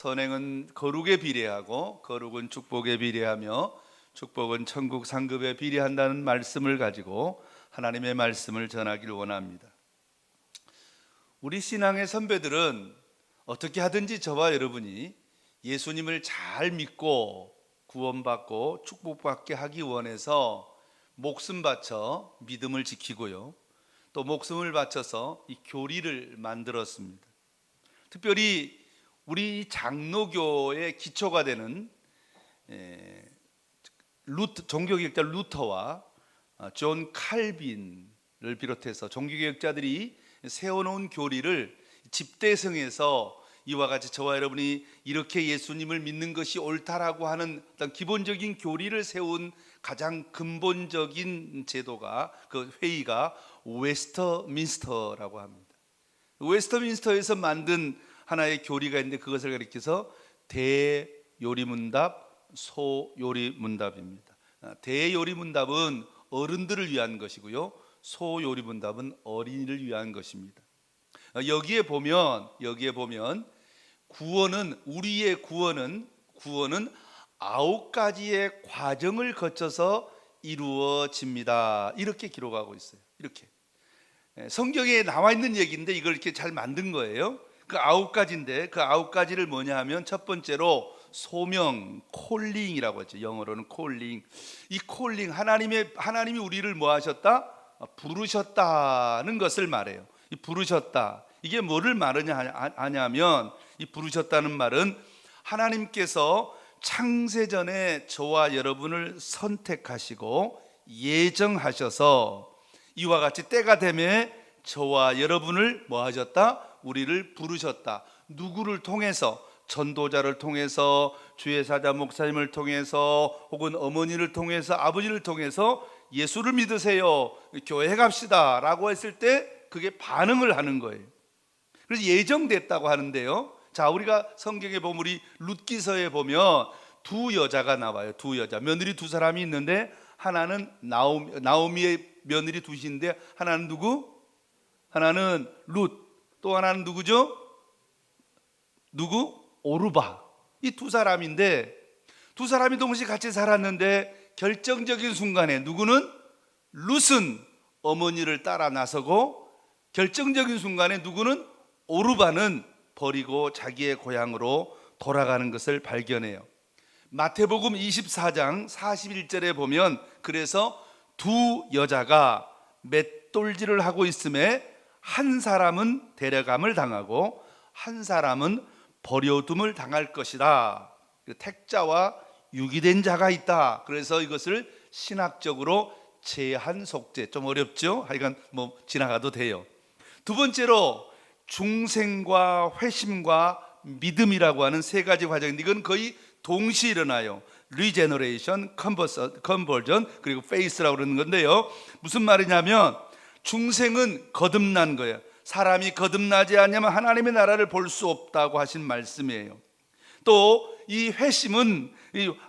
선행은 거룩에 비례하고 거룩은 축복에 비례하며 축복은 천국 상급에 비례한다는 말씀을 가지고 하나님의 말씀을 전하기를 원합니다. 우리 신앙의 선배들은 어떻게 하든지 저와 여러분이 예수님을 잘 믿고 구원받고 축복받게 하기 원해서 목숨 바쳐 믿음을 지키고요, 또 목숨을 바쳐서 이 교리를 만들었습니다. 특별히 우리 장로교의 기초가 되는 종교개혁자 루터와 존 칼빈을 비롯해서 종교개혁자들이 세워놓은 교리를 집대성에서 이와 같이 저와 여러분이 이렇게 예수님을 믿는 것이 옳다라고 하는 어떤 기본적인 교리를 세운 가장 근본적인 제도가, 그 회의가 웨스터민스터라고 합니다. 웨스터민스터에서 만든 하나의 교리가 있는데 그것을 가리켜서 대요리문답, 소요리문답입니다. 대요리문답은 어른들을 위한 것이고요, 소요리문답은 어린이를 위한 것입니다. 여기에 보면 우리의 구원은 9가지의 과정을 거쳐서 이루어집니다. 이렇게 기록하고 있어요. 이렇게 성경에 나와 있는 얘기인데 이걸 이렇게 잘 만든 거예요. 그 9가지인데 그 9가지를 뭐냐 하면, 첫 번째로 소명, 콜링이라고 했죠. 영어로는 콜링. 이 콜링, 하나님이 우리를 뭐 하셨다? 부르셨다는 것을 말해요. 이 부르셨다, 이게 뭐를 말하냐면, 이 부르셨다는 말은 하나님께서 창세전에 저와 여러분을 선택하시고 예정하셔서 이와 같이 때가 되매 저와 여러분을 뭐 하셨다? 우리를 부르셨다. 누구를 통해서? 전도자를 통해서, 주의 사자 목사님을 통해서, 혹은 어머니를 통해서, 아버지를 통해서 예수를 믿으세요, 교회 갑시다 라고 했을 때 그게 반응을 하는 거예요. 그래서 예정됐다고 하는데요, 자, 우리가 성경에 보면, 우리 룻기서에 보면 두 여자가 나와요. 두 여자, 며느리 두 사람이 있는데, 하나는 나오미의 며느리 둘인데, 하나는 누구? 하나는 룻, 또 하나는 누구죠? 오르바. 이 두 사람인데, 두 사람이 동시에 같이 살았는데 결정적인 순간에 룻은 어머니를 따라 나서고, 결정적인 순간에 오르바는 버리고 자기의 고향으로 돌아가는 것을 발견해요. 마태복음 24장 41절에 보면, 그래서 두 여자가 맷돌질을 하고 있음에 한 사람은 데려감을 당하고 한 사람은 버려둠을 당할 것이다. 택자와 유기된 자가 있다. 그래서 이것을 신학적으로 제한속죄, 좀 어렵죠? 하여간 뭐 지나가도 돼요. 두 번째로 중생과 회심과 믿음이라고 하는 세 가지 과정인데, 이건 거의 동시에 일어나요. 리제너레이션, 컨버전, 그리고 페이스라고 그러는 건데요, 무슨 말이냐면, 중생은 거듭난 거예요. 사람이 거듭나지 않으면 하나님의 나라를 볼 수 없다고 하신 말씀이에요. 또 이 회심은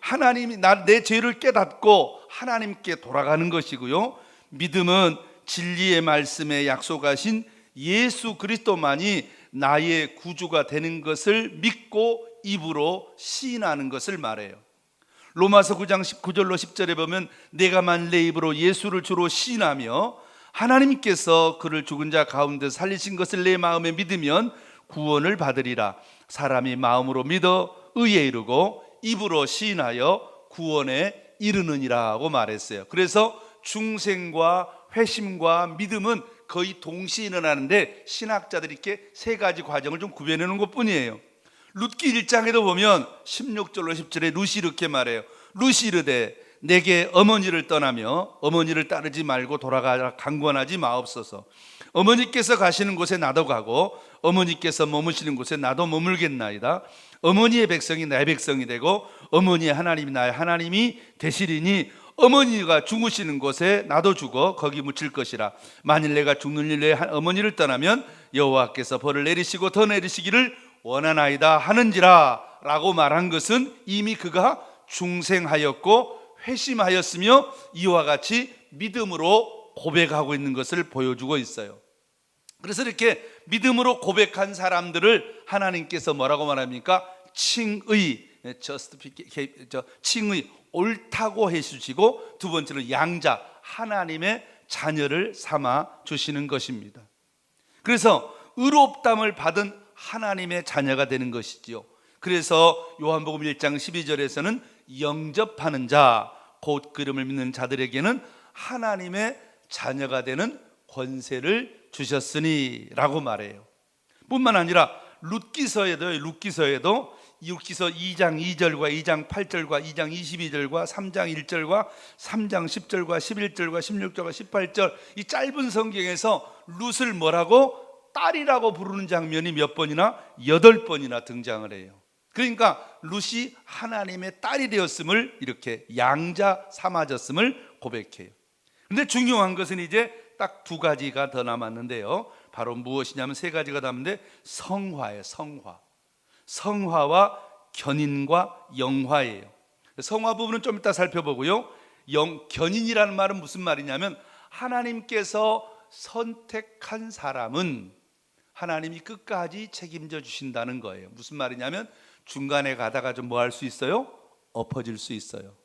하나님이 내 죄를 깨닫고 하나님께 돌아가는 것이고요, 믿음은 진리의 말씀에 약속하신 예수 그리스도만이 나의 구주가 되는 것을 믿고 입으로 시인하는 것을 말해요. 로마서 9장 9절로 10절에 보면, 내가 만일 내 입으로 예수를 주로 시인하며 하나님께서 그를 죽은 자 가운데 살리신 것을 내 마음에 믿으면 구원을 받으리라. 사람이 마음으로 믿어 의에 이르고 입으로 시인하여 구원에 이르느니라고 말했어요. 그래서 중생과 회심과 믿음은 거의 동시에 일어나는데, 신학자들이 이렇게 세 가지 과정을 좀 구별해놓은 것뿐이에요. 룻기 1장에도 보면 16절로 10절에 룻이 이렇게 말해요. 룻이 이르되 내게 어머니를 떠나며 어머니를 따르지 말고 돌아가라 강권하지 마옵소서. 어머니께서 가시는 곳에 나도 가고 어머니께서 머무시는 곳에 나도 머물겠나이다. 어머니의 백성이 나의 백성이 되고 어머니의 하나님이 나의 하나님이 되시리니, 어머니가 죽으시는 곳에 나도 죽어 거기 묻힐 것이라. 만일 내가 죽는 일에 어머니를 떠나면 여호와께서 벌을 내리시고 더 내리시기를 원하나이다 하는지라 라고 말한 것은 이미 그가 중생하였고 회심하였으며 이와 같이 믿음으로 고백하고 있는 것을 보여주고 있어요. 그래서 이렇게 믿음으로 고백한 사람들을 하나님께서 뭐라고 말합니까? 칭의, 칭의 옳다고 해주시고, 두 번째는 양자, 하나님의 자녀를 삼아 주시는 것입니다. 그래서 의롭담을 받은 하나님의 자녀가 되는 것이지요. 그래서 요한복음 1장 12절에서는 영접하는 자, 곧 그 이름을 믿는 자들에게는 하나님의 자녀가 되는 권세를 주셨으니 라고 말해요. 뿐만 아니라 룻기서에도 2장 2절과 2장 8절과 2장 22절과 3장 1절과 3장 10절과 11절과 16절과 18절, 이 짧은 성경에서 룻을 뭐라고? 딸이라고 부르는 장면이 몇 번이나? 8번이나 등장을 해요. 그러니까 룻이 하나님의 딸이 되었음을, 이렇게 양자 삼아졌음을 고백해요. 그런데 중요한 것은 이제 딱 두 가지가 더 남았는데요. 바로 무엇이냐면 세 가지가 남는데, 성화예요. 성화와 견인과 영화예요. 성화 부분은 좀 이따 살펴보고요. 견인이라는 말은 무슨 말이냐면, 하나님께서 선택한 사람은 하나님이 끝까지 책임져 주신다는 거예요. 무슨 말이냐면, 중간에 가다가 좀 뭐 할 수 있어요? 엎어질 수 있어요.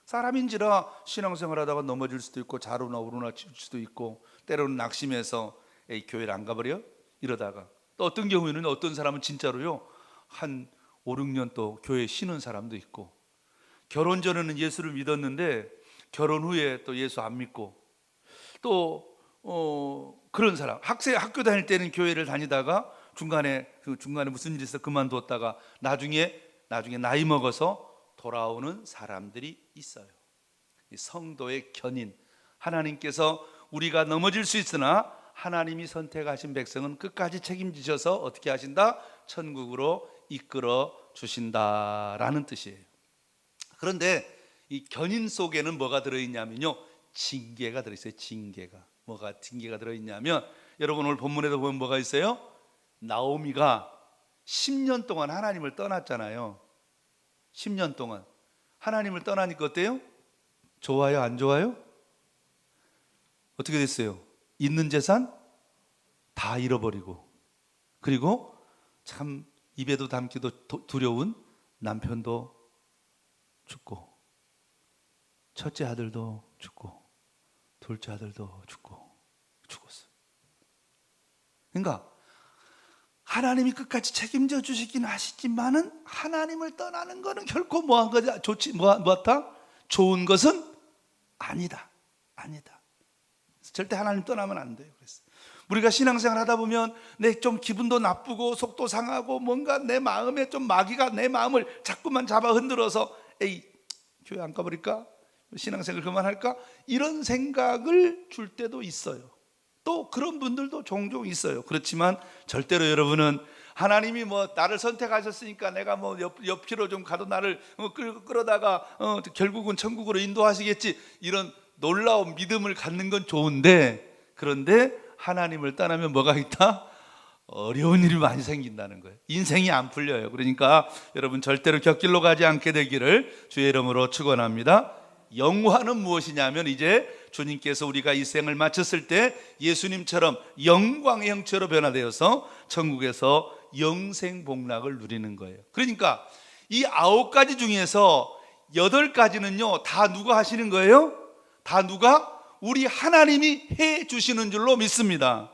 사람인지라 신앙생활 하다가 넘어질 수도 있고, 좌로나 우로나 칠 수도 있고, 때로는 낙심해서 교회를 안 가버려? 이러다가, 또 어떤 경우에는 어떤 사람은 진짜로요, 한 5, 6년 또 교회에 쉬는 사람도 있고, 결혼 전에는 예수를 믿었는데 결혼 후에 또 예수 안 믿고, 또 그런 사람, 학교 다닐 때는 교회를 다니다가 중간에 무슨 일이 있어 그만두었다가 나중에 나이 먹어서 돌아오는 사람들이 있어요. 이 성도의 견인, 하나님께서 우리가 넘어질 수 있으나 하나님이 선택하신 백성은 끝까지 책임지셔서 어떻게 하신다? 천국으로 이끌어 주신다라는 뜻이에요. 그런데 이 견인 속에는 뭐가 들어있냐면요, 징계가 들어있어요. 징계가 들어있냐면, 여러분 오늘 본문에도 보면 뭐가 있어요? 나오미가 10년 동안 하나님을 떠났잖아요. 10년 동안 하나님을 떠나니까 어때요? 좋아요, 안 좋아요? 어떻게 됐어요? 있는 재산 다 잃어버리고, 그리고 참 입에도 담기도 두려운 남편도 죽고, 첫째 아들도 죽고, 둘째 아들도 죽었어요. 그러니까 하나님이 끝까지 책임져 주시긴 하시지만은, 하나님을 떠나는 것은 결코 뭐한 거지? 뭐다? 좋은 것은 아니다. 절대 하나님 떠나면 안 돼요. 그래서 우리가 신앙생활 하다 보면 내 좀 기분도 나쁘고 속도 상하고, 뭔가 내 마음에 좀 마귀가 내 마음을 자꾸만 잡아 흔들어서, 에이, 교회 안 가버릴까? 신앙생활 그만할까? 이런 생각을 줄 때도 있어요. 또 그런 분들도 종종 있어요. 그렇지만 절대로 여러분은 하나님이 나를 선택하셨으니까 내가 옆으로 좀 가도 나를 끌어다가 결국은 천국으로 인도하시겠지, 이런 놀라운 믿음을 갖는 건 좋은데, 그런데 하나님을 떠나면 뭐가 있다? 어려운 일이 많이 생긴다는 거예요. 인생이 안 풀려요. 그러니까 여러분 절대로 곁길로 가지 않게 되기를 주의 이름으로 축원합니다. 영화는 무엇이냐면, 이제 주님께서 우리가 이 생을 마쳤을 때 예수님처럼 영광의 형체로 변화되어서 천국에서 영생 복락을 누리는 거예요. 그러니까 이 9가지 중에서 8가지는요 다 누가 하시는 거예요? 다 우리 하나님이 해 주시는 줄로 믿습니다.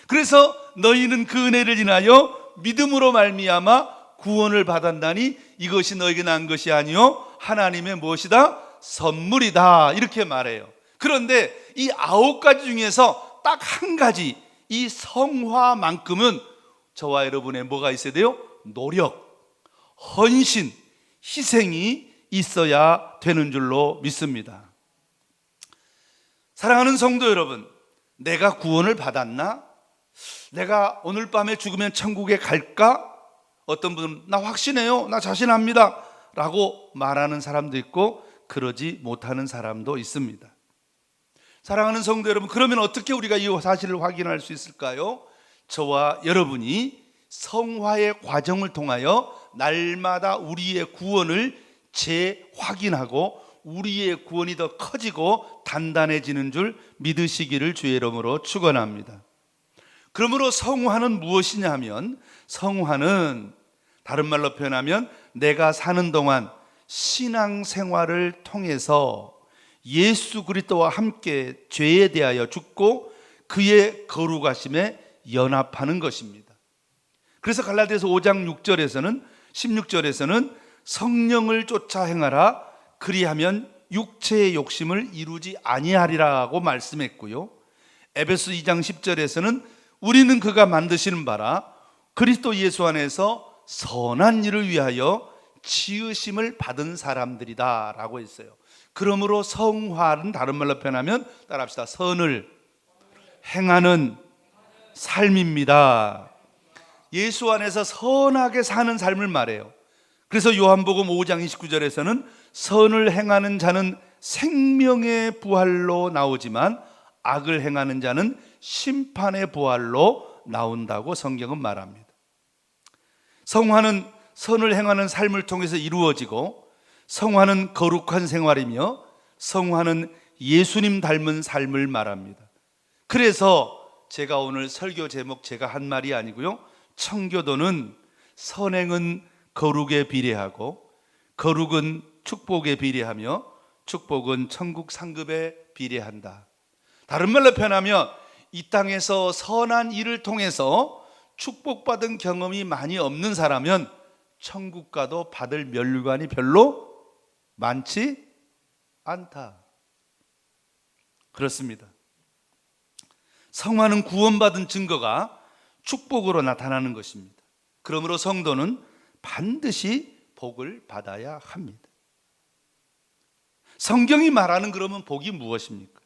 그래서 너희는 그 은혜를 인하여 믿음으로 말미암아 구원을 받았나니 이것이 너에게 난 것이 아니요 하나님의 무엇이다? 선물이다, 이렇게 말해요. 그런데 이 9가지 중에서 딱 한 가지, 이 성화만큼은 저와 여러분의 뭐가 있어야 돼요? 노력, 헌신, 희생이 있어야 되는 줄로 믿습니다. 사랑하는 성도 여러분, 내가 구원을 받았나? 내가 오늘 밤에 죽으면 천국에 갈까? 어떤 분은 나 확신해요, 나 자신합니다 라고 말하는 사람도 있고, 그러지 못하는 사람도 있습니다. 사랑하는 성도 여러분, 그러면 어떻게 우리가 이 사실을 확인할 수 있을까요? 저와 여러분이 성화의 과정을 통하여 날마다 우리의 구원을 재확인하고 우리의 구원이 더 커지고 단단해지는 줄 믿으시기를 주의 이름으로 축원합니다. 그러므로 성화는 무엇이냐 하면, 성화는 다른 말로 표현하면 내가 사는 동안 신앙생활을 통해서 예수 그리스도와 함께 죄에 대하여 죽고 그의 거룩하심에 연합하는 것입니다. 그래서 갈라디아서 5장 16절에서는 성령을 쫓아 행하라 그리하면 육체의 욕심을 이루지 아니하리라고 말씀했고요. 에베소 2장 10절에서는 우리는 그가 만드시는 바라 그리스도 예수 안에서 선한 일을 위하여 지으심을 받은 사람들이다 라고 했어요. 그러므로 성화는 다른 말로 표현하면 따라합시다. 선을 행하는 삶입니다. 예수 안에서 선하게 사는 삶을 말해요. 그래서 요한복음 5장 29절에서는 선을 행하는 자는 생명의 부활로 나오지만 악을 행하는 자는 심판의 부활로 나온다고 성경은 말합니다. 성화는 선을 행하는 삶을 통해서 이루어지고, 성화는 거룩한 생활이며, 성화는 예수님 닮은 삶을 말합니다. 그래서 제가 오늘 설교 제목 제가 한 말이 아니고요, 청교도는 선행은 거룩에 비례하고 거룩은 축복에 비례하며 축복은 천국 상급에 비례한다. 다른 말로 표현하면 이 땅에서 선한 일을 통해서 축복받은 경험이 많이 없는 사람은 천국 가도 받을 면류관이 별로 많지 않다. 그렇습니다. 성화는 구원받은 증거가 축복으로 나타나는 것입니다. 그러므로 성도는 반드시 복을 받아야 합니다. 성경이 말하는 그러면 복이 무엇입니까?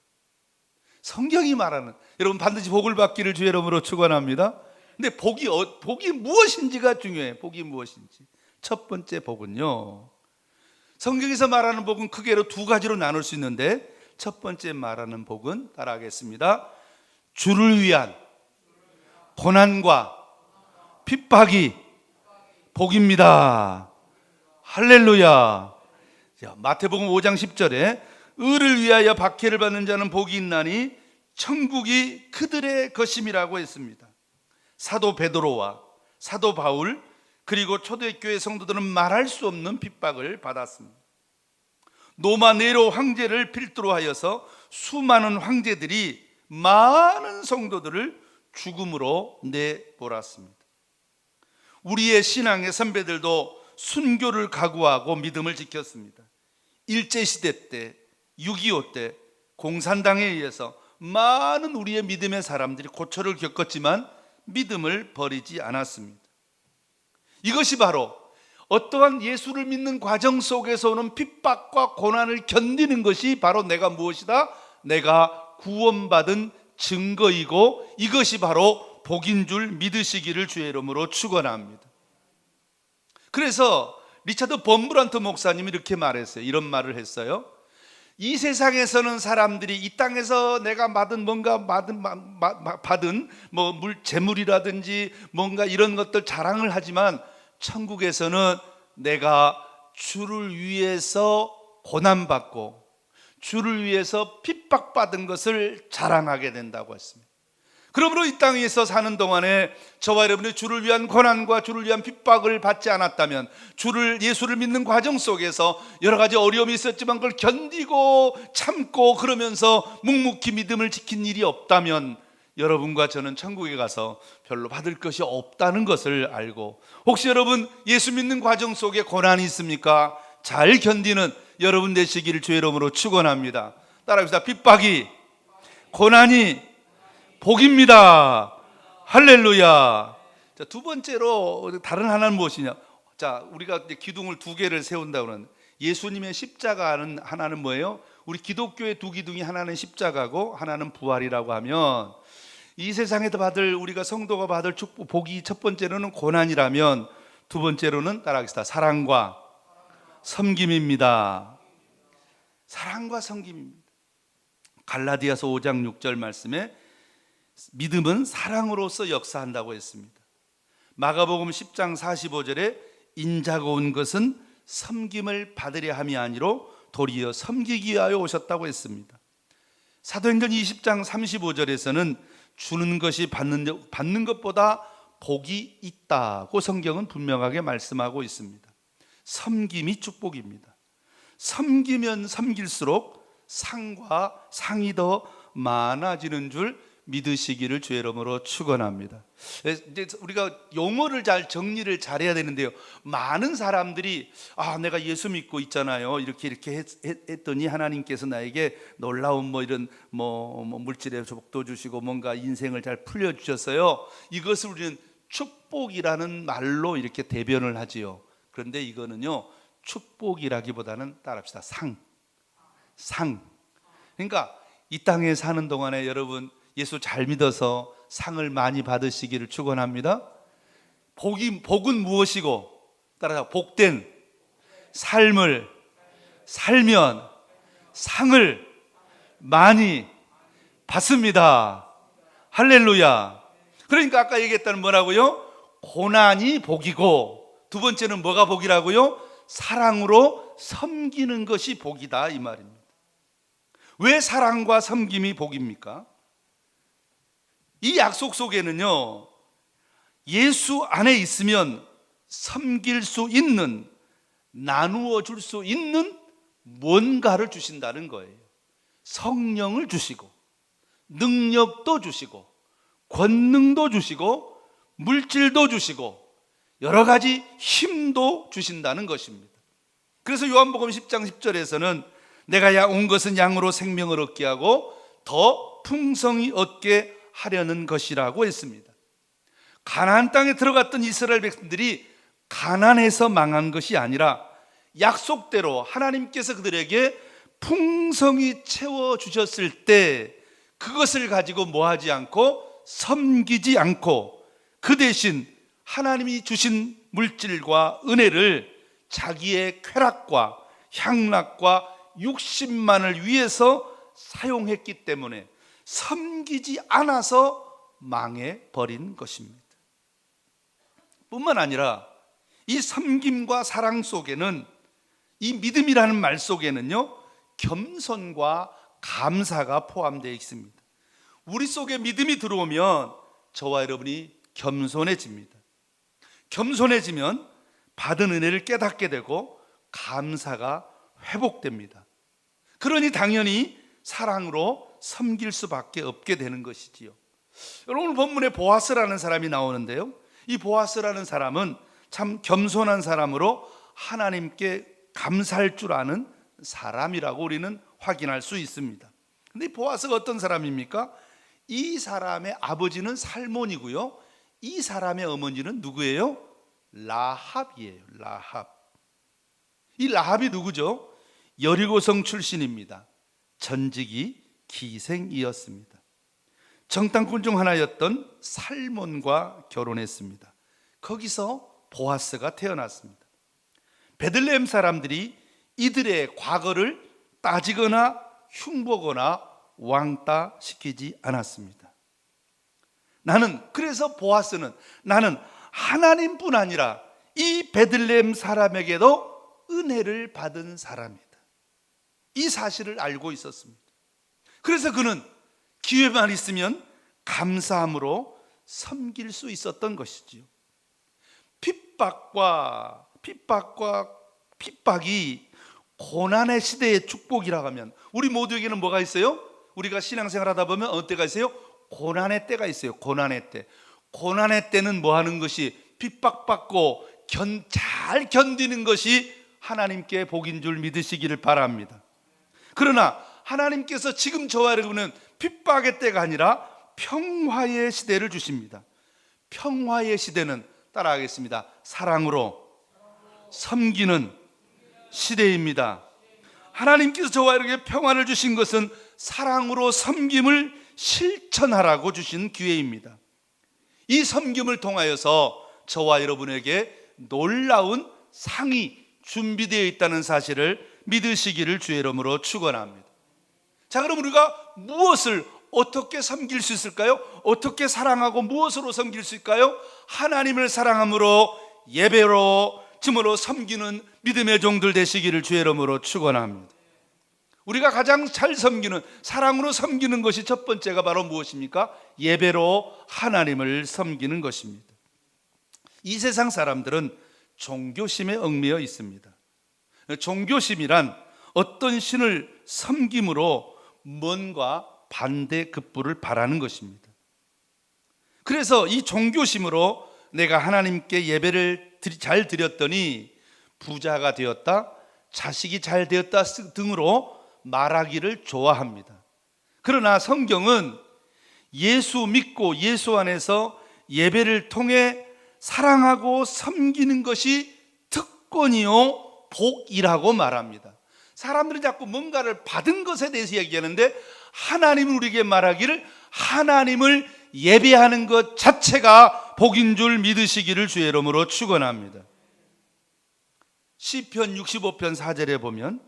성경이 말하는, 여러분 반드시 복을 받기를 주의 이름으로 축원합니다. 근데 복이 무엇인지가 중요해요. 복이 무엇인지. 첫 번째 복은요, 성경에서 말하는 복은 크게로 두 가지로 나눌 수 있는데, 첫 번째 말하는 복은 따라하겠습니다. 주를 위한 고난과 핍박이 복입니다. 할렐루야. 마태복음 5장 10절에 의를 위하여 박해를 받는 자는 복이 있나니 천국이 그들의 것임이라고 했습니다. 사도 베드로와 사도 바울 그리고 초대교회 성도들은 말할 수 없는 핍박을 받았습니다. 로마 네로 황제를 필두로 하여서 수많은 황제들이 많은 성도들을 죽음으로 내몰았습니다. 우리의 신앙의 선배들도 순교를 각오하고 믿음을 지켰습니다. 일제시대 때, 6.25 때 공산당에 의해서 많은 우리의 믿음의 사람들이 고초를 겪었지만 믿음을 버리지 않았습니다. 이것이 바로 어떠한 예수를 믿는 과정 속에서 오는 핍박과 고난을 견디는 것이 바로 내가 무엇이다? 내가 구원받은 증거이고 이것이 바로 복인 줄 믿으시기를 주의 이름으로 축원합니다. 그래서 리차드 범브란트 목사님이 이렇게 말했어요. 이런 말을 했어요. 이 세상에서는 사람들이 이 땅에서 내가 받은 재물이라든지 뭔가 이런 것들 자랑을 하지만 천국에서는 내가 주를 위해서 고난받고 주를 위해서 핍박받은 것을 자랑하게 된다고 했습니다. 그러므로 이 땅에서 사는 동안에 저와 여러분이 주를 위한 고난과 주를 위한 핍박을 받지 않았다면, 예수를 믿는 과정 속에서 여러 가지 어려움이 있었지만 그걸 견디고 참고 그러면서 묵묵히 믿음을 지킨 일이 없다면 여러분과 저는 천국에 가서 별로 받을 것이 없다는 것을 알고, 혹시 여러분 예수 믿는 과정 속에 고난이 있습니까? 잘 견디는 여러분 되시기를 주의 이름으로 축원합니다. 따라합시다. 핍박이, 고난이 복입니다. 할렐루야. 자, 두 번째로 다른 하나는 무엇이냐? 자, 우리가 기둥을 두 개를 세운다고 그러는데, 예수님의 십자가는 하나는 뭐예요? 우리 기독교의 두 기둥이 하나는 십자가고 하나는 부활이라고 하면, 이 세상에서 받을, 우리가 성도가 받을 축복, 복이 첫 번째로는 고난이라면 두 번째로는 따라하겠습니다. 사랑과 섬김입니다. 사랑과 섬김입니다. 갈라디아서 5장 6절 말씀에 믿음은 사랑으로서 역사한다고 했습니다. 마가복음 10장 45절에 인자가 온 것은 섬김을 받으려 함이 아니로 도리어 섬기기 위하여 오셨다고 했습니다. 사도행전 20장 35절에서는 주는 것이 받는 것보다 복이 있다고 성경은 분명하게 말씀하고 있습니다. 섬김이 축복입니다. 섬기면 섬길수록 상과 상이 더 많아지는 줄 믿으시기를 주의 이름으로 축원합니다. 이제 우리가 용어를 잘 정리를 잘해야 되는데요. 많은 사람들이 내가 예수 믿고 있잖아요. 이렇게 했더니 하나님께서 나에게 놀라운 이런 물질의 복도 주시고 뭔가 인생을 잘 풀려 주셨어요. 이것을 우리는 축복이라는 말로 이렇게 대변을 하지요. 그런데 이거는요, 축복이라기보다는 따라합시다. 상. 그러니까 이 땅에 사는 동안에 여러분 예수 잘 믿어서 상을 많이 받으시기를 축원합니다. 복은 무엇이고, 따라서 복된 삶을 살면 상을 많이 받습니다. 할렐루야. 그러니까 아까 얘기했다는 뭐라고요? 고난이 복이고, 두 번째는 뭐가 복이라고요? 사랑으로 섬기는 것이 복이다, 이 말입니다. 왜 사랑과 섬김이 복입니까? 이 약속 속에는요, 예수 안에 있으면 섬길 수 있는, 나누어 줄 수 있는 뭔가를 주신다는 거예요. 성령을 주시고, 능력도 주시고, 권능도 주시고, 물질도 주시고, 여러 가지 힘도 주신다는 것입니다. 그래서 요한복음 10장 10절에서는 내가 온 것은 양으로 생명을 얻게 하고 더 풍성히 얻게 하려는 것이라고 했습니다. 가나안 땅에 들어갔던 이스라엘 백성들이 가난해서 망한 것이 아니라 약속대로 하나님께서 그들에게 풍성히 채워주셨을 때 그것을 가지고 뭐하지 않고 섬기지 않고 그 대신 하나님이 주신 물질과 은혜를 자기의 쾌락과 향락과 육신만을 위해서 사용했기 때문에 섬기지 않아서 망해버린 것입니다. 뿐만 아니라 이 섬김과 사랑 속에는, 이 믿음이라는 말 속에는요, 겸손과 감사가 포함되어 있습니다. 우리 속에 믿음이 들어오면 저와 여러분이 겸손해집니다. 겸손해지면 받은 은혜를 깨닫게 되고 감사가 회복됩니다. 그러니 당연히 사랑으로 섬길 수밖에 없게 되는 것이지요. 오늘 본문에 보아스라는 사람이 나오는데요, 이 보아스라는 사람은 참 겸손한 사람으로 하나님께 감사할 줄 아는 사람이라고 우리는 확인할 수 있습니다. 근데 이 보아스가 어떤 사람입니까? 이 사람의 아버지는 살몬이고요, 이 사람의 어머니는 누구예요? 라합이에요. 라합. 이 라합이 누구죠? 여리고성 출신입니다. 전직이 기생이었습니다. 정탐꾼 중 하나였던 살몬과 결혼했습니다. 거기서 보아스가 태어났습니다. 베들레헴 사람들이 이들의 과거를 따지거나 흉보거나 왕따시키지 않았습니다. 그래서 보아스는 나는 하나님뿐 아니라 이 베들레헴 사람에게도 은혜를 받은 사람이다, 이 사실을 알고 있었습니다. 그래서 그는 기회만 있으면 감사함으로 섬길 수 있었던 것이지요. 핍박이 고난의 시대의 축복이라고 하면 우리 모두에게는 뭐가 있어요? 우리가 신앙생활 하다 보면 어느 때가 있어요? 고난의 때가 있어요. 고난의 때. 고난의 때는 뭐 하는 것이, 핍박받고 잘 견디는 것이 하나님께 복인 줄 믿으시기를 바랍니다. 그러나 하나님께서 지금 저와 여러분은 핍박의 때가 아니라 평화의 시대를 주십니다. 평화의 시대는, 따라하겠습니다, 사랑으로 섬기는 시대입니다. 하나님께서 저와 여러분에게 평화를 주신 것은 사랑으로 섬김을 실천하라고 주신 기회입니다. 이 섬김을 통하여서 저와 여러분에게 놀라운 상이 준비되어 있다는 사실을 믿으시기를 주의 이름으로 축원합니다. 자, 그럼 우리가 무엇을 어떻게 섬길 수 있을까요? 어떻게 사랑하고 무엇으로 섬길 수 있을까요? 하나님을 사랑함으로, 예배로, 증으로 섬기는 믿음의 종들 되시기를 주의 이름으로 축원합니다. 우리가 가장 잘 섬기는, 사랑으로 섬기는 것이 첫 번째가 바로 무엇입니까? 예배로 하나님을 섬기는 것입니다. 이 세상 사람들은 종교심에 얽매여 있습니다. 종교심이란 어떤 신을 섬김으로 뭔가 반대급부를 바라는 것입니다. 그래서 이 종교심으로 내가 하나님께 예배를 잘 드렸더니 부자가 되었다, 자식이 잘 되었다 등으로 말하기를 좋아합니다. 그러나 성경은 예수 믿고 예수 안에서 예배를 통해 사랑하고 섬기는 것이 특권이요 복이라고 말합니다. 사람들이 자꾸 뭔가를 받은 것에 대해서 얘기하는데 하나님은 우리에게 말하기를 하나님을 예배하는 것 자체가 복인 줄 믿으시기를 주의 이름으로 축원합니다. 시편 65편 4절에 보면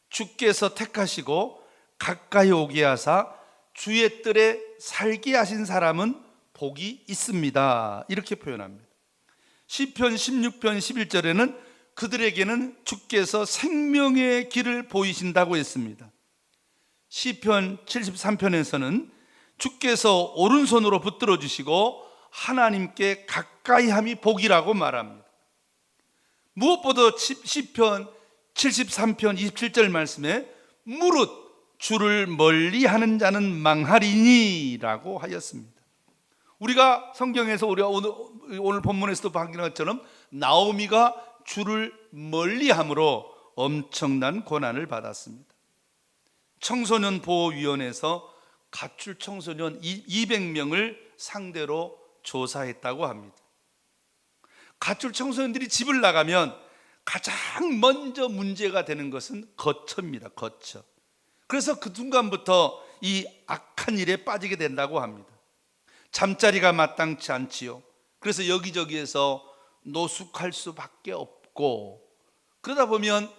주께서 택하시고 가까이 오게 하사 주의 뜰에 살게 하신 사람은 복이 있습니다, 이렇게 표현합니다. 시편 16편 11절에는 그들에게는 주께서 생명의 길을 보이신다고 했습니다. 시편 73편에서는 주께서 오른손으로 붙들어 주시고 하나님께 가까이함이 복이라고 말합니다. 무엇보다 시편 73편 27절 말씀에 무릇 주를 멀리하는 자는 망하리니 라고 하였습니다. 우리가 성경에서 우리가 오늘 본문에서도 봤던 것처럼 나오미가 주를 멀리함으로 엄청난 고난을 받았습니다. 청소년 보호위원회에서 가출 청소년 200명을 상대로 조사했다고 합니다. 가출 청소년들이 집을 나가면 가장 먼저 문제가 되는 것은 거처입니다. 거처. 그래서 그 순간부터 이 악한 일에 빠지게 된다고 합니다. 잠자리가 마땅치 않지요. 그래서 여기저기에서 노숙할 수밖에 없고, 그러다 보면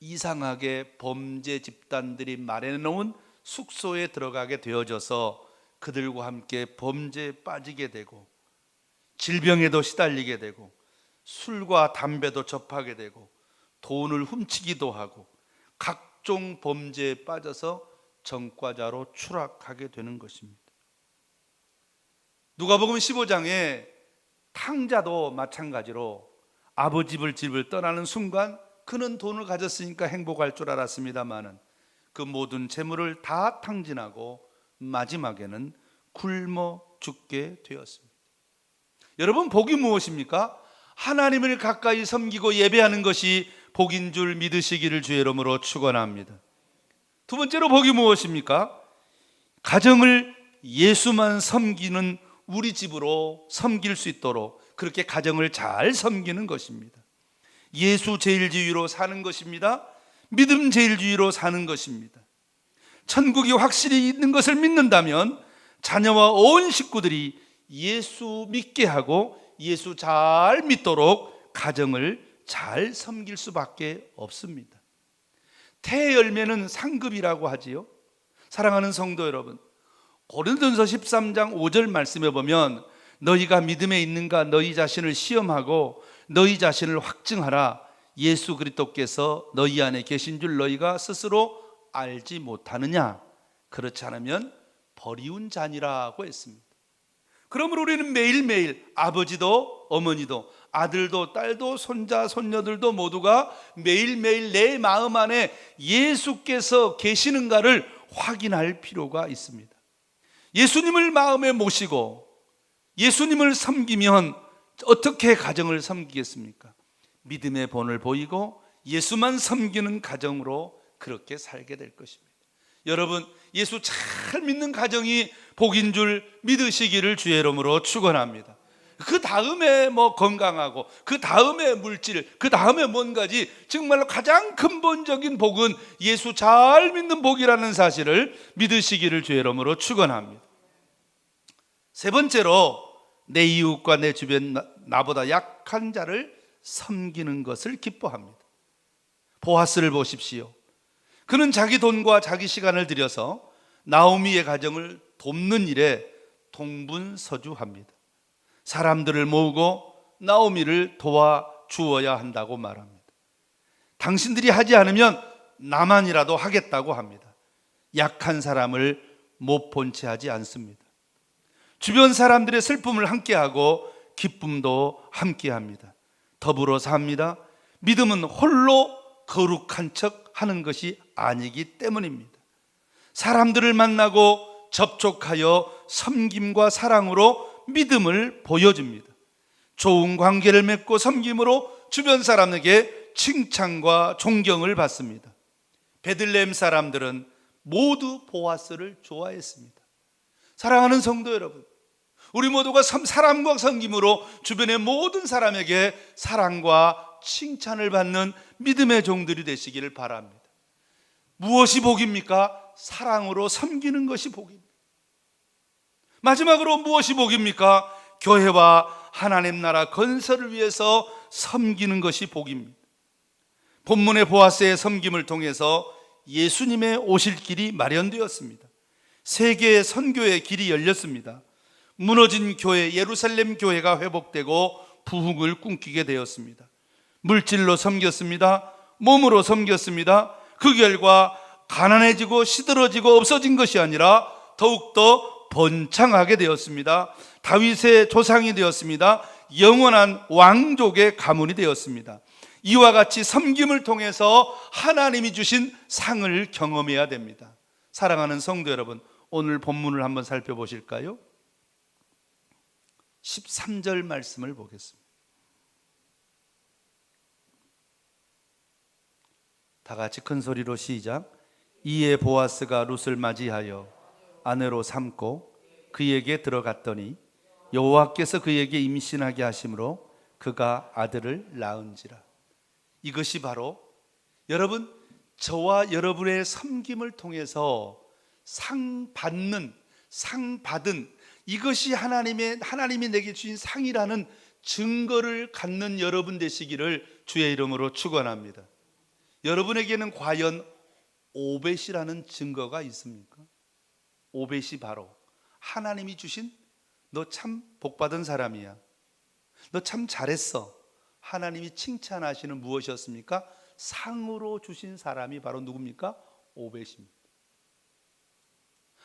이상하게 범죄 집단들이 마련해놓은 숙소에 들어가게 되어져서 그들과 함께 범죄에 빠지게 되고 질병에도 시달리게 되고 술과 담배도 접하게 되고 돈을 훔치기도 하고 각종 범죄에 빠져서 전과자로 추락하게 되는 것입니다. 누가복음 15장에 탕자도 마찬가지로 아버지 집을 떠나는 순간 그는 돈을 가졌으니까 행복할 줄 알았습니다마는 그 모든 재물을 다 탕진하고 마지막에는 굶어 죽게 되었습니다. 여러분, 복이 무엇입니까? 하나님을 가까이 섬기고 예배하는 것이 복인 줄 믿으시기를 주의 이름으로 축원합니다. 두 번째로 복이 무엇입니까? 가정을 예수만 섬기는 우리 집으로 섬길 수 있도록 그렇게 가정을 잘 섬기는 것입니다. 예수 제일주의로 사는 것입니다. 믿음 제일주의로 사는 것입니다. 천국이 확실히 있는 것을 믿는다면 자녀와 온 식구들이 예수 믿게 하고 예수 잘 믿도록 가정을 잘 섬길 수밖에 없습니다. 태의 열매는 상급이라고 하지요. 사랑하는 성도 여러분, 고린도전서 13장 5절 말씀에 보면 너희가 믿음에 있는가 너희 자신을 시험하고 너희 자신을 확증하라. 예수 그리스도께서 너희 안에 계신 줄 너희가 스스로 알지 못하느냐? 그렇지 않으면 버리운 자니라고 했습니다. 그러므로 우리는 매일매일 아버지도 어머니도 아들도 딸도 손자 손녀들도 모두가 매일매일 내 마음 안에 예수께서 계시는가를 확인할 필요가 있습니다. 예수님을 마음에 모시고 예수님을 섬기면 어떻게 가정을 섬기겠습니까? 믿음의 본을 보이고 예수만 섬기는 가정으로 그렇게 살게 될 것입니다. 여러분, 예수 잘 믿는 가정이 복인 줄 믿으시기를 주의 이름으로 축원합니다. 그 다음에 건강하고 그 다음에 물질, 그 다음에 뭔가지 정말로 가장 근본적인 복은 예수 잘 믿는 복이라는 사실을 믿으시기를 주의 이름으로 축원합니다. 세 번째로 내 이웃과 내 주변 나보다 약한 자를 섬기는 것을 기뻐합니다. 보아스를 보십시오. 그는 자기 돈과 자기 시간을 들여서 나오미의 가정을 돕는 일에 동분서주합니다. 사람들을 모으고 나오미를 도와주어야 한다고 말합니다. 당신들이 하지 않으면 나만이라도 하겠다고 합니다. 약한 사람을 못 본 채 하지 않습니다. 주변 사람들의 슬픔을 함께하고 기쁨도 함께합니다. 더불어 삽니다. 믿음은 홀로 거룩한 척 하는 것이 아니기 때문입니다. 사람들을 만나고 접촉하여 섬김과 사랑으로 믿음을 보여줍니다. 좋은 관계를 맺고 섬김으로 주변 사람에게 칭찬과 존경을 받습니다. 베들레헴 사람들은 모두 보아스를 좋아했습니다. 사랑하는 성도 여러분, 우리 모두가 사랑과 섬김으로 주변의 모든 사람에게 사랑과 칭찬을 받는 믿음의 종들이 되시기를 바랍니다. 무엇이 복입니까? 사랑으로 섬기는 것이 복입니다. 마지막으로 무엇이 복입니까? 교회와 하나님 나라 건설을 위해서 섬기는 것이 복입니다. 본문의 보아스의 섬김을 통해서 예수님의 오실 길이 마련되었습니다. 세계의 선교의 길이 열렸습니다. 무너진 교회, 예루살렘 교회가 회복되고 부흥을 꿈꾸게 되었습니다. 물질로 섬겼습니다. 몸으로 섬겼습니다. 그 결과 가난해지고 시들어지고 없어진 것이 아니라 더욱더 번창하게 되었습니다. 다윗의 조상이 되었습니다. 영원한 왕족의 가문이 되었습니다. 이와 같이 섬김을 통해서 하나님이 주신 상을 경험해야 됩니다. 사랑하는 성도 여러분, 오늘 본문을 한번 살펴보실까요? 13절 말씀을 보겠습니다. 다 같이 큰 소리로 시작. 이에 보아스가 룻을 맞이하여 아내로 삼고 그에게 들어갔더니 여호와께서 그에게 임신하게 하심으로 그가 아들을 낳은지라. 이것이 바로 여러분, 저와 여러분의 섬김을 통해서 상 받는, 상 받은, 이것이 하나님이 내게 주신 상이라는 증거를 갖는 여러분 되시기를 주의 이름으로 축원합니다. 여러분에게는 과연 오벳이라는 증거가 있습니까? 오벳이 바로 하나님이 주신, 너 참 복받은 사람이야, 너 참 잘했어, 하나님이 칭찬하시는 무엇이었습니까? 상으로 주신 사람이 바로 누굽니까? 오벳입니다.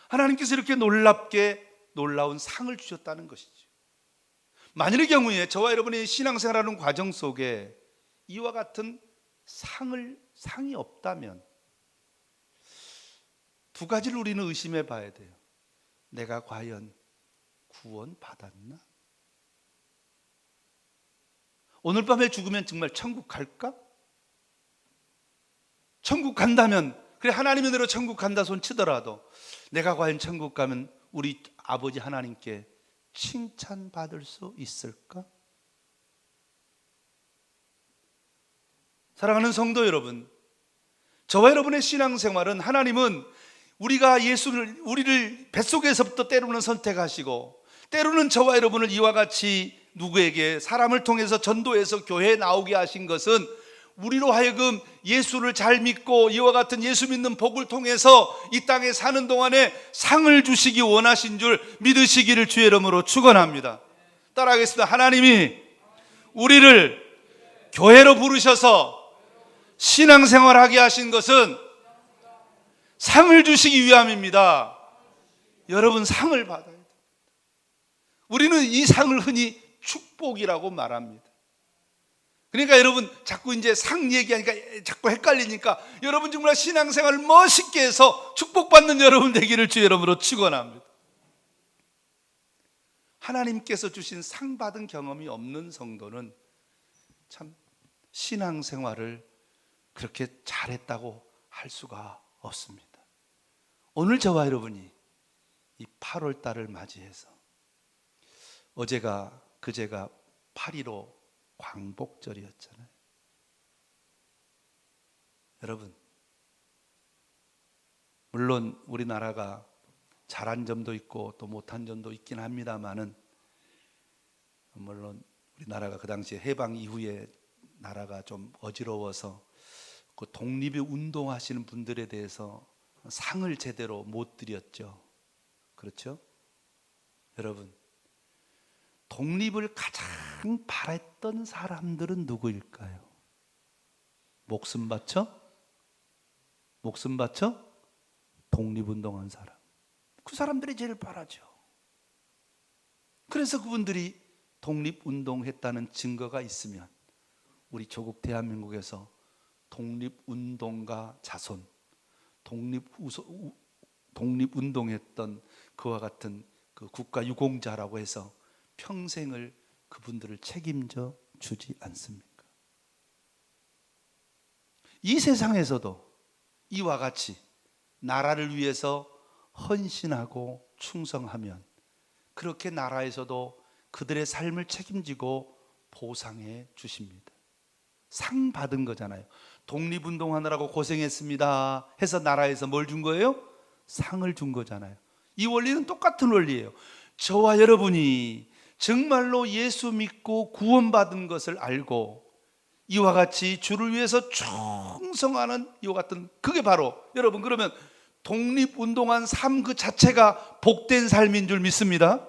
하나님께서 이렇게 놀라운 상을 주셨다는 것이죠. 만일의 경우에 저와 여러분이 신앙생활하는 과정 속에 이와 같은 상이 없다면 두 가지를 우리는 의심해 봐야 돼요. 내가 과연 구원 받았나? 오늘 밤에 죽으면 정말 천국 갈까? 천국 간다면, 그래 하나님의 은혜로 천국 간다 손 치더라도 내가 과연 천국 가면 우리 아버지 하나님께 칭찬받을 수 있을까? 사랑하는 성도 여러분, 저와 여러분의 신앙생활은 하나님은 우리를 뱃속에서부터 때로는 선택하시고 때로는 저와 여러분을 이와 같이 누구에게 사람을 통해서 전도해서 교회에 나오게 하신 것은 우리로 하여금 예수를 잘 믿고 이와 같은 예수 믿는 복을 통해서 이 땅에 사는 동안에 상을 주시기 원하신 줄 믿으시기를 주의 이름으로 축원합니다. 따라하겠습니다. 하나님이 우리를 교회로 부르셔서 신앙생활하게 하신 것은 상을 주시기 위함입니다. 여러분, 상을 받아야 돼요. 우리는 이 상을 흔히 축복이라고 말합니다. 그러니까 여러분, 자꾸 이제 상 얘기하니까 자꾸 헷갈리니까 여러분 정말 신앙생활을 멋있게 해서 축복받는 여러분 되기를 주의 이름으로 축원합니다. 하나님께서 주신 상 받은 경험이 없는 성도는 참 신앙생활을 그렇게 잘했다고 할 수가 없습니다. 오늘 저와 여러분이 이 8월 달을 맞이해서 그제가 8.15 광복절이었잖아요. 여러분, 물론 우리나라가 잘한 점도 있고 또 못한 점도 있긴 합니다만은, 물론 우리나라가 그 당시에 해방 이후에 나라가 좀 어지러워서 그 독립의 운동하시는 분들에 대해서 상을 제대로 못 드렸죠. 그렇죠? 여러분, 독립을 가장 바랬던 사람들은 누구일까요? 목숨 바쳐? 독립운동한 사람. 그 사람들이 제일 바라죠. 그래서 그분들이 독립운동했다는 증거가 있으면 우리 조국 대한민국에서 독립운동가 자손, 독립운동했던 그와 같은 그 국가 유공자라고 해서 평생을 그분들을 책임져 주지 않습니까? 이 세상에서도 이와 같이 나라를 위해서 헌신하고 충성하면 그렇게 나라에서도 그들의 삶을 책임지고 보상해 주십니다. 상 받은 거잖아요. 독립운동하느라고 고생했습니다 해서 나라에서 뭘 준 거예요? 상을 준 거잖아요. 이 원리는 똑같은 원리예요. 저와 여러분이 정말로 예수 믿고 구원받은 것을 알고 이와 같이 주를 위해서 충성하는 이와 같은, 그게 바로 여러분, 그러면 독립운동한 삶 그 자체가 복된 삶인 줄 믿습니다.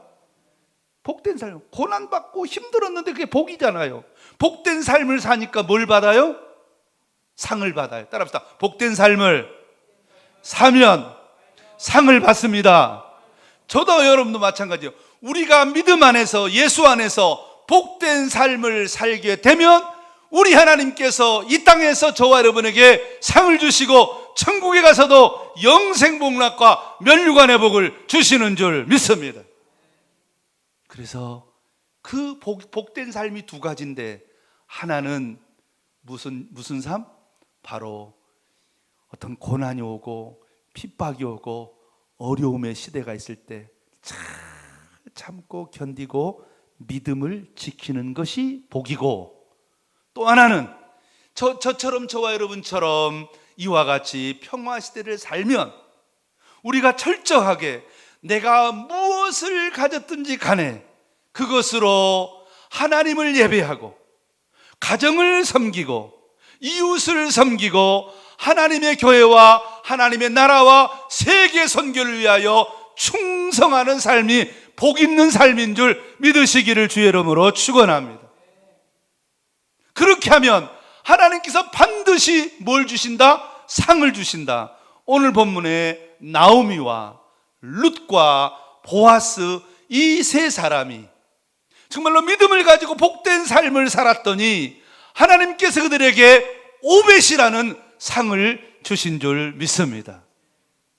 복된 삶, 고난받고 힘들었는데 그게 복이잖아요. 복된 삶을 사니까 뭘 받아요? 상을 받아요. 따라합시다. 복된 삶을 사면 상을 받습니다. 저도 여러분도 마찬가지예요. 우리가 믿음 안에서, 예수 안에서 복된 삶을 살게 되면 우리 하나님께서 이 땅에서 저와 여러분에게 상을 주시고 천국에 가서도 영생복락과 면류관의 복을 주시는 줄 믿습니다. 그래서 그 복된 삶이 두 가지인데, 하나는 무슨 삶? 바로 어떤 고난이 오고 핍박이 오고 어려움의 시대가 있을 때 잘 참고 견디고 믿음을 지키는 것이 복이고, 또 하나는 저처럼, 저와 여러분처럼 이와 같이 평화시대를 살면 우리가 철저하게 내가 무엇을 가졌든지 간에 그것으로 하나님을 예배하고 가정을 섬기고 이웃을 섬기고 하나님의 교회와 하나님의 나라와 세계 선교를 위하여 충성하는 삶이 복 있는 삶인 줄 믿으시기를 주의 이름으로 축원합니다. 그렇게 하면 하나님께서 반드시 뭘 주신다? 상을 주신다. 오늘 본문에 나오미와 룻과 보아스, 이 세 사람이 정말로 믿음을 가지고 복된 삶을 살았더니 하나님께서 그들에게 오벳이라는 상을 주신 줄 믿습니다.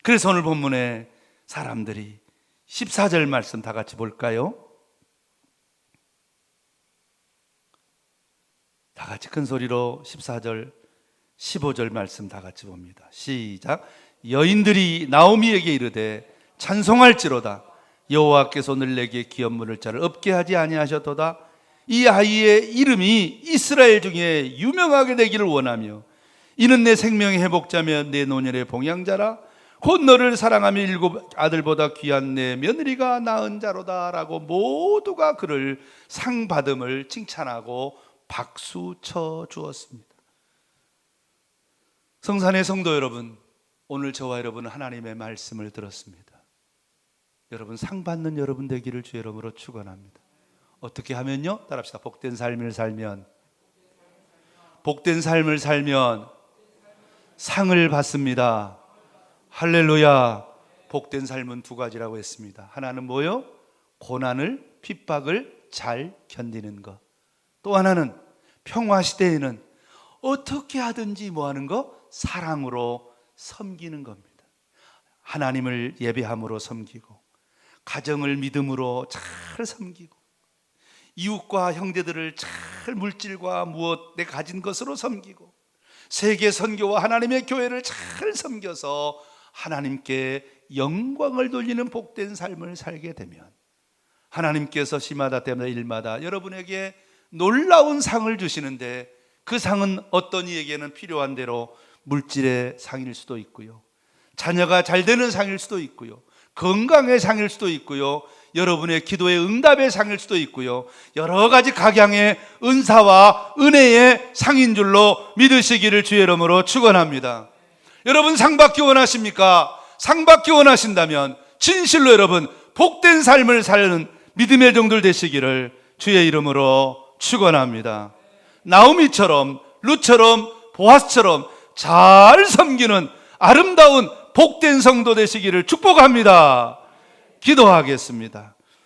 그래서 오늘 본문에 사람들이 14절 말씀 다 같이 볼까요? 다 같이 큰 소리로 14절, 15절 말씀 다 같이 봅니다. 시작. 여인들이 나오미에게 이르되 찬송할지로다. 여호와께서 오늘 내게 기업 물을 자를 없게 하지 아니하셨도다. 이 아이의 이름이 이스라엘 중에 유명하게 되기를 원하며 이는 내 생명의 회복자며 내 노년의 봉양자라. 곧 너를 사랑하며 7 아들보다 귀한 내 며느리가 낳은 자로다. 라고 모두가 그를 상 받음을 칭찬하고 박수 쳐 주었습니다. 성산의 성도 여러분, 오늘 저와 여러분은 하나님의 말씀을 들었습니다. 여러분, 상 받는 여러분 되기를 주의 이름으로 축원합니다. 어떻게 하면요? 따라합시다. 복된 삶을 살면, 복된 삶을 살면 상을 받습니다. 할렐루야. 복된 삶은 두 가지라고 했습니다. 하나는 뭐요? 고난을, 핍박을 잘 견디는 것. 또 하나는 평화 시대에는 어떻게 하든지 뭐 하는 거? 사랑으로 섬기는 겁니다. 하나님을 예배함으로 섬기고 가정을 믿음으로 잘 섬기고 이웃과 형제들을 잘 물질과 무엇 내 가진 것으로 섬기고 세계 선교와 하나님의 교회를 잘 섬겨서 하나님께 영광을 돌리는 복된 삶을 살게 되면 하나님께서 시마다 때마다 일마다 여러분에게 놀라운 상을 주시는데, 그 상은 어떤 이에게는 필요한 대로 물질의 상일 수도 있고요, 자녀가 잘 되는 상일 수도 있고요, 건강의 상일 수도 있고요, 여러분의 기도의 응답의 상일 수도 있고요, 여러 가지 각양의 은사와 은혜의 상인 줄로 믿으시기를 주의 이름으로 축원합니다. 여러분, 상 받기 원하십니까? 상 받기 원하신다면 진실로 여러분 복된 삶을 사는 믿음의 종들 되시기를 주의 이름으로 축원합니다. 나오미처럼, 룻처럼, 보아스처럼 잘 섬기는 아름다운 복된 성도 되시기를 축복합니다. 기도하겠습니다.